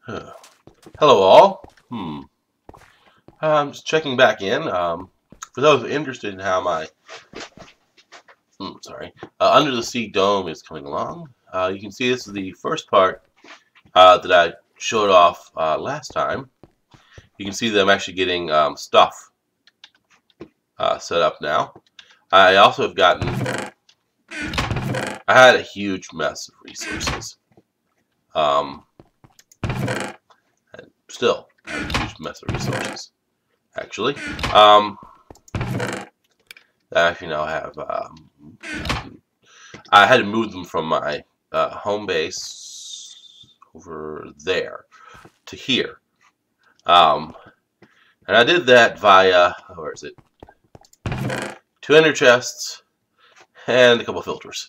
Huh. Hello all. I'm just checking back in. For those interested in how my Under the Sea dome is coming along, you can see this is the first part that I showed off last time. You can see that I'm actually getting stuff set up now. I also have gotten. I had a huge mess of resources. And still have a huge mess of resources. Actually, I actually now have. I had to move them from my home base over there to here, and I did that via where is it? 2 ender chests and a couple filters.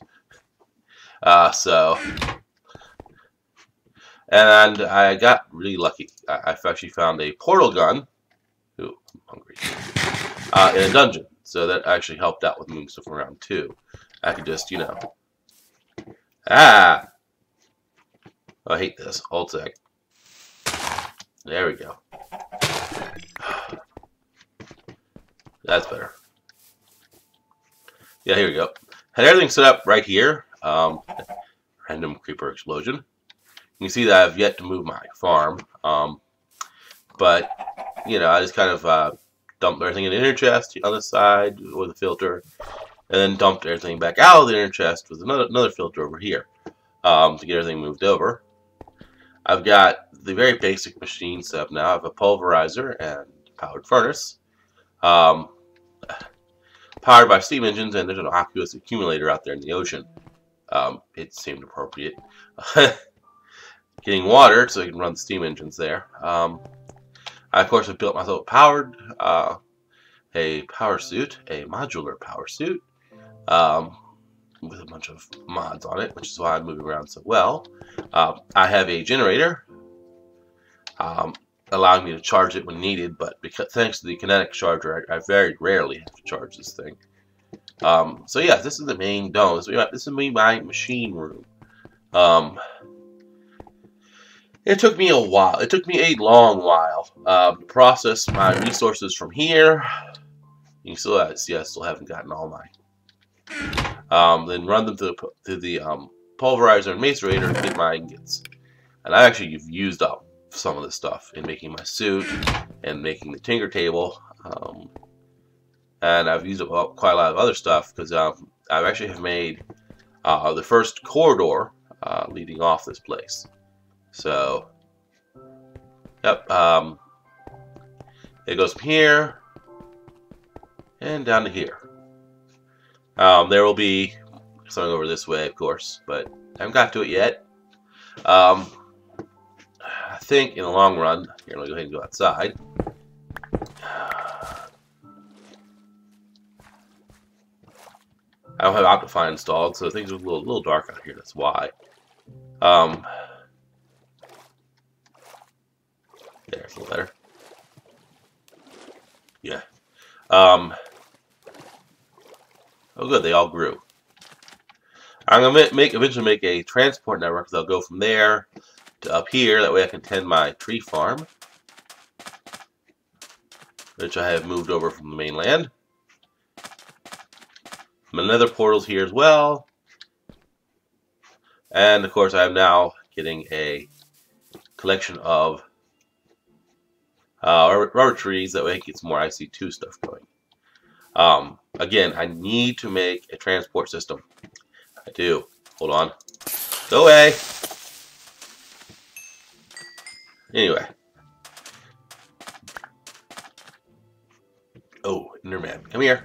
And I got really lucky. I actually found a portal gun. Ooh, I'm hungry. In a dungeon, so that actually helped out with moving stuff around too. I could just, I hate this. Hold sec. There we go. That's better. Yeah, here we go. Had everything set up right here. Random creeper explosion. You can see that I've yet to move my farm. But, I just kind of dumped everything in the inner chest on the side with a filter. And then dumped everything back out of the inner chest with another filter over here to get everything moved over. I've got the very basic machine set up now. I have a pulverizer and powered furnace. Powered by steam engines, and there's an aqueous accumulator out there in the ocean. It seemed appropriate. Getting water so I can run the steam engines there. I, of course, have built myself a power suit, a modular power suit, with a bunch of mods on it, which is why I'm moving around so well. I have a generator, allowing me to charge it when needed, but thanks to the kinetic charger, I very rarely have to charge this thing. So yeah, this is the main dome. This is my machine room. It took me a while. It took me a long while to process my resources from here. You still see, I still haven't gotten all my. Then run them to the pulverizer and macerator to get my ingots. And I actually have used up some of this stuff in making my suit and making the tinker table. And I've used up quite a lot of other stuff because I actually have made the first corridor leading off this place. So, yep, it goes from here and down to here. There will be something over this way, of course, but I haven't got to it yet. I think in the long run, here, let me go ahead and go outside. I don't have Optifine installed, so things are a little dark out here. That's why. There's a little better. Yeah. Oh, good. They all grew. I'm gonna eventually make a transport network. I'll go from there to up here. That way, I can tend my tree farm, which I have moved over from the mainland. Another portal's here as well, and of course, I am now getting a collection of rubber trees. That way, it gets more IC2 stuff going. Again, I need to make a transport system. I do. Hold on. Go away. Anyway. Oh, Enderman. Come here.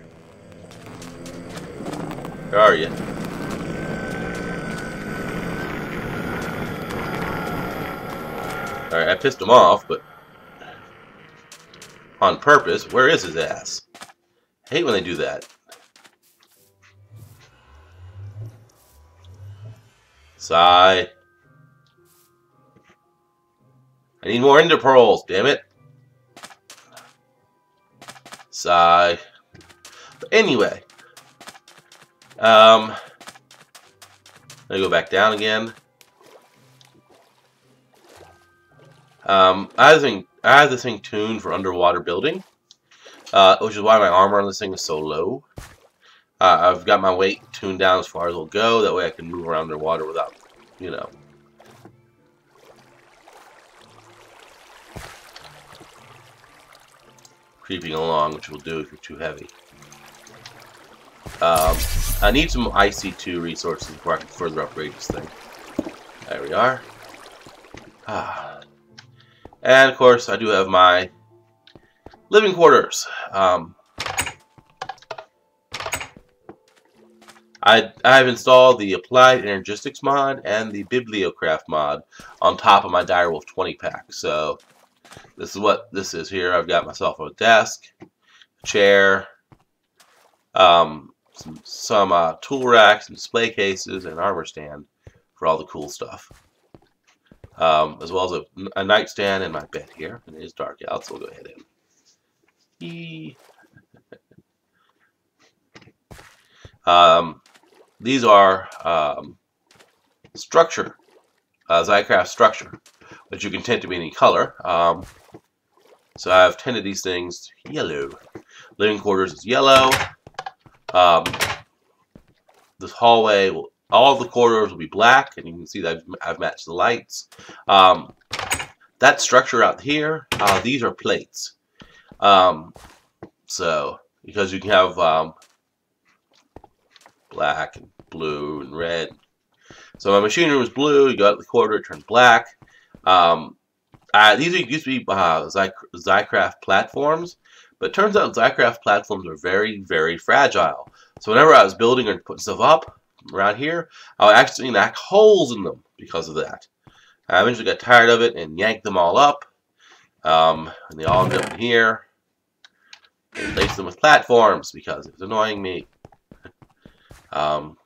Where are you? Alright, I pissed him off, but on purpose. Where is his ass? I hate when they do that. Sigh. I need more ender pearls, damn it. Sigh. But anyway. Let me go back down again. I have this thing tuned for underwater building, which is why my armor on this thing is so low. I've got my weight tuned down as far as it'll go. That way I can move around underwater without, you know. Creeping along, which will do if you're too heavy. I need some IC2 resources before I can further upgrade this thing. There we are. And of course, I do have my living quarters. I've installed the Applied Energistics mod and the Bibliocraft mod on top of my Direwolf 20 pack. So this is what this is here. I've got myself a desk, a chair, some tool racks, and display cases, and armor stand for all the cool stuff. As well as a nightstand and my bed here. And it is dark out, so we'll go ahead and these are structure, Zycraft structure, which you can tint to be any color. So I've tinted these things yellow. Living quarters is yellow. This hallway, all the corridors will be black, and you can see that I've matched the lights. That structure out here, these are plates. So because you can have black and blue and red. So my machine room is blue. You go out the corridor, it turns black. These used to be Zycraft platforms, but it turns out Zycraft platforms are very, very fragile. So whenever I was building or putting stuff up around here, I would actually knock holes in them because of that. I eventually got tired of it and yanked them all up, and they all ended up in here. And replaced them with platforms because it was annoying me. And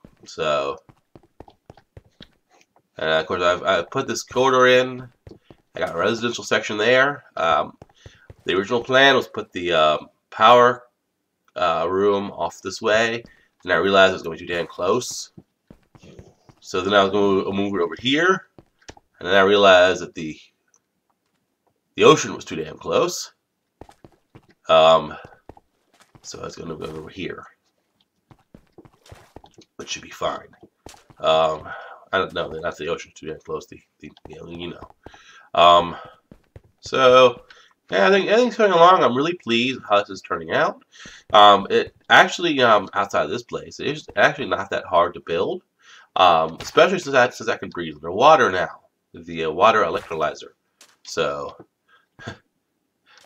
of course I've put this corridor in. I got a residential section there. The original plan was put the power room off this way, and I realized it was going to be too damn close. So then I was going to move it over here, and then I realized that the ocean was too damn close. So I was going to go over here, which should be fine. I don't know. That's the ocean too damn close. You know. So yeah, I think everything's going along. I'm really pleased with how this is turning out. It actually outside of this place, it's actually not that hard to build, especially since I can breathe underwater now. The water electrolyzer. So it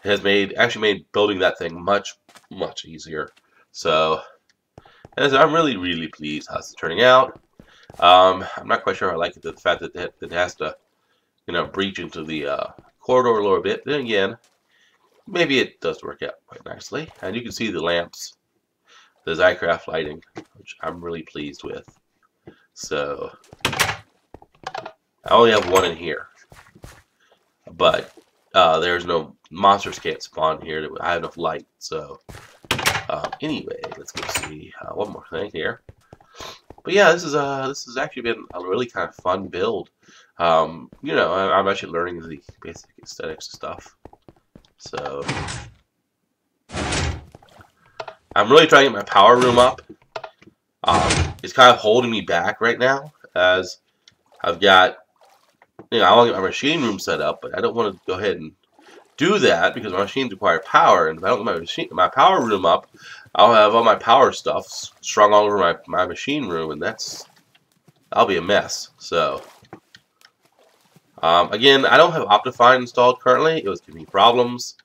has actually made building that thing much easier. So I'm really pleased how it's turning out. I'm not quite sure I like the fact that it has to, you know, breach into the corridor a little bit. Then again, maybe it does work out quite nicely. And you can see the lamps, the Zycraft lighting, which I'm really pleased with. So I only have one in here, but there's no monsters can't spawn here. I have enough light. So anyway, let's go see one more thing here. But yeah, this has actually been a really kind of fun build. You know, I'm actually learning the basic aesthetics stuff. So I'm really trying to get my power room up. It's kind of holding me back right now, as I've got, you know, I want to get my machine room set up, but I don't want to go ahead and do that because my machines require power, and if I don't get my power room up, I'll have all my power stuff strung all over my machine room, and that'll be a mess. So again, I don't have Optifine installed currently. It was giving me problems,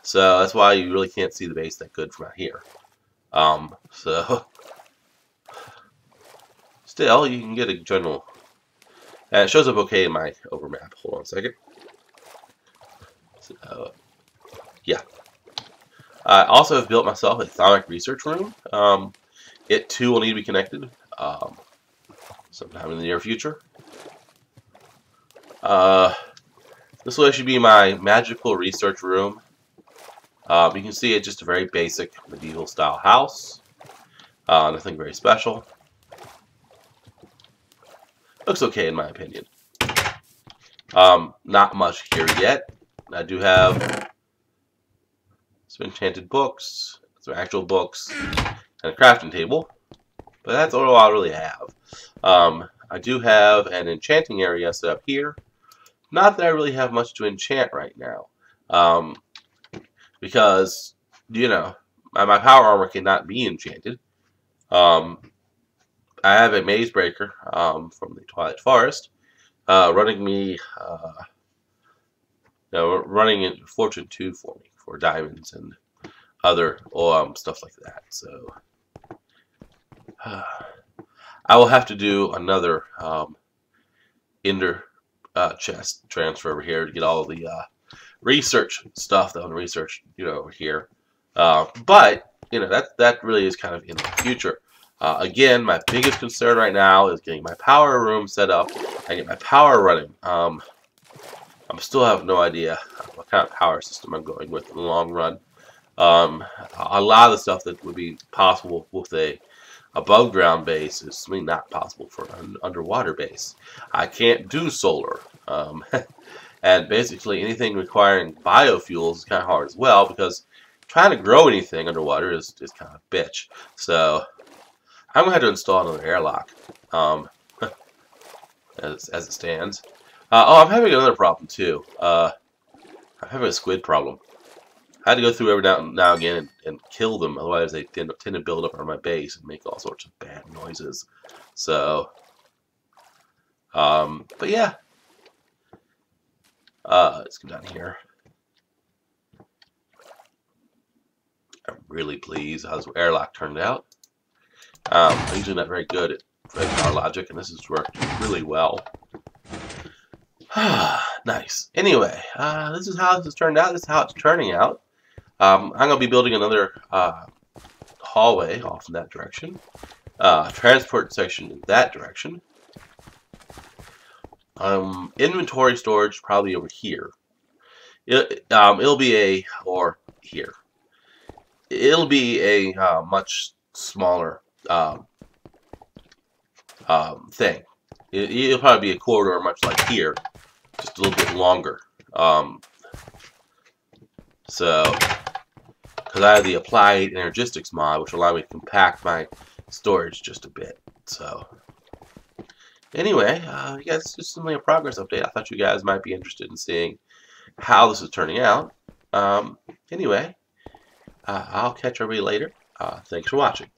so that's why you really can't see the base that good from out here. So still, you can get a general. And it shows up okay in my overmap. Hold on a second. So, yeah. I also have built myself a Thonic research room. It too will need to be connected sometime in the near future. This will actually be my magical research room. You can see it's just a very basic medieval style house. Nothing very special. Looks okay in my opinion. Not much here yet. I do have some enchanted books, some actual books, and a crafting table. But that's all I really have. I do have an enchanting area set up here. Not that I really have much to enchant right now. Because, you know, my power armor cannot be enchanted. I have a maze breaker from the Twilight Forest running me, running in Fortune 2 for me for diamonds and other stuff like that. So I will have to do another Ender chest transfer over here to get all the research stuff that I want to research, over here. But that really is kind of in the future. Again, my biggest concern right now is getting my power room set up and get my power running. I still have no idea what kind of power system I'm going with in the long run. A lot of the stuff that would be possible with a above ground base is really not possible for an underwater base. I can't do solar. And basically anything requiring biofuels is kind of hard as well, because trying to grow anything underwater is kind of a bitch. So I'm going to have to install another airlock as it stands. Oh, I'm having another problem too. I'm having a squid problem. I had to go through every now and again and kill them, otherwise they tend to build up on my base and make all sorts of bad noises. So, but yeah. Let's go down here. I'm really pleased how this airlock turned out. I'm usually not very good at power logic, and this has worked really well. Nice. Anyway, this is how this has turned out. This is how it's turning out. I'm going to be building another hallway off in that direction. Transport section in that direction. Inventory storage probably over here. It'll be here. It'll be a much smaller thing. It'll probably be a corridor much like here, just a little bit longer. Because I have the applied energistics mod, which will allow me to compact my storage just a bit. So, anyway, yeah, it's just simply a progress update. I thought you guys might be interested in seeing how this is turning out. Anyway, I'll catch everybody later. Thanks for watching.